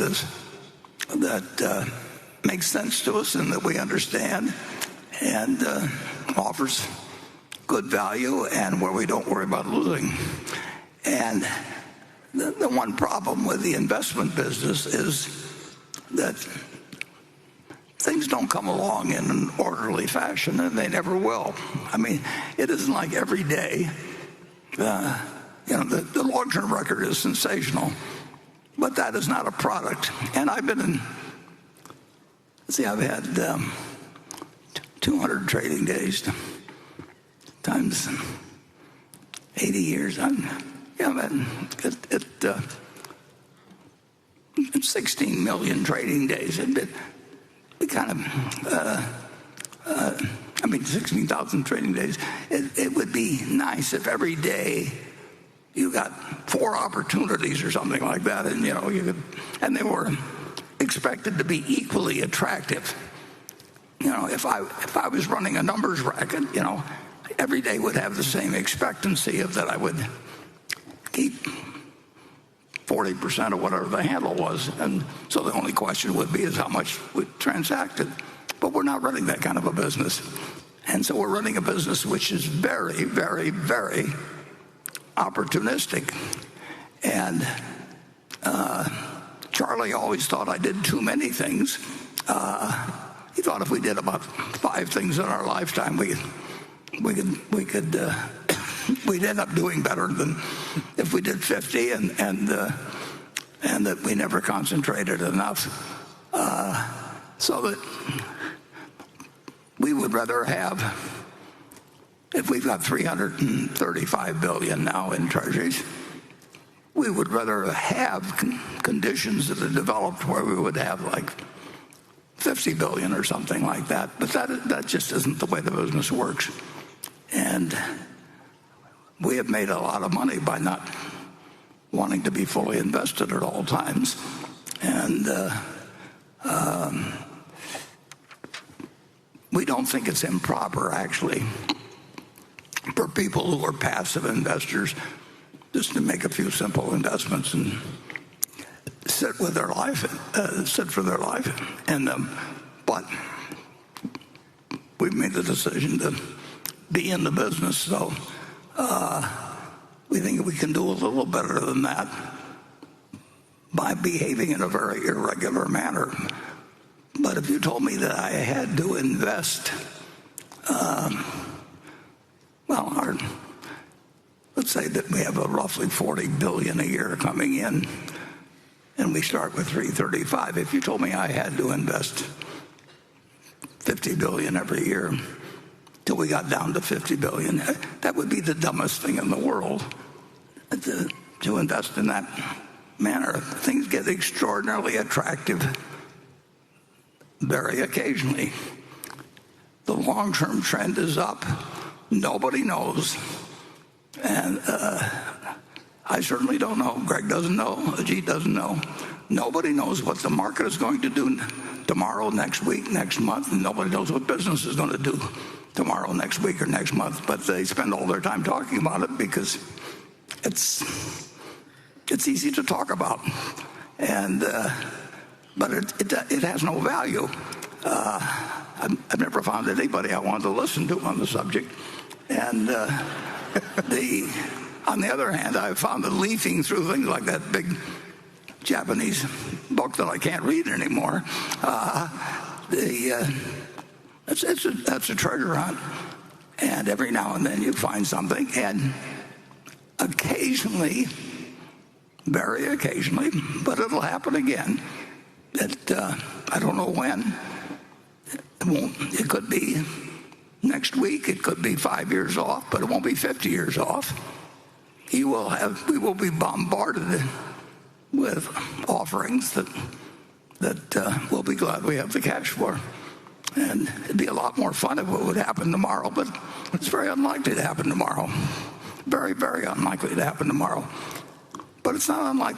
is that makes sense to us and that we understand and offers good value and where we don't worry about losing. And the one problem with the investment business is that things don't come along in an orderly fashion, and they never will. I mean, it isn't like every day. The long-term record is sensational, but that is not a product. And I've had 200 trading days times 80 years. It's 16 million trading days. It kind of, 16,000 trading days. It would be nice if every day you got 4 opportunities or something like that, and and they were expected to be equally attractive. If I was running a numbers racket, every day would have the same expectancy of that I would keep 40% of whatever the handle was, and so the only question would be is how much we transacted. But we're not running that kind of a business, and so we're running a business which is very, very, very opportunistic. And Charlie always thought I did too many things. He thought if we did about 5 things in our lifetime, we'd end up doing better than if we did 50, and that we never concentrated enough. So that we would rather have, if we've got $335 billion now in treasuries, we would rather have conditions that are developed where we would have like $50 billion or something like that. But that just isn't the way the business works. And we have made a lot of money by not wanting to be fully invested at all times. And we don't think it's improper, actually, for people who are passive investors just to make a few simple investments and sit for their life. But we've made the decision to be in the business, so we think we can do a little better than that by behaving in a very irregular manner. But if you told me that I had to invest, let's say that we have a roughly $40 billion a year coming in, and we start with 335. If you told me I had to invest $50 billion every year till we got down to $50 billion, that would be the dumbest thing in the world to invest in that manner. Things get extraordinarily attractive very occasionally. The long-term trend is up. Nobody knows. And I certainly don't know. Greg doesn't know. Ajit doesn't know. Nobody knows what the market is going to do tomorrow, next week, next month, and nobody knows what business is going to do tomorrow, next week, or next month. But they spend all their time talking about it because it's easy to talk about, and but it has no value. I've never found anybody I wanted to listen to on the subject, and on the other hand, I've found that leafing through things like that big Japanese book that I can't read anymore, that's a treasure hunt. And every now and then you find something, and occasionally, very occasionally, but it'll happen again, that I don't know when. It could be next week, it could be 5 years off, but it won't be 50 years off. We will be bombarded with offerings that we'll be glad we have the cash for. And it'd be a lot more fun if it would happen tomorrow, but it's very unlikely to happen tomorrow. Very, very unlikely to happen tomorrow. But it's not unlikely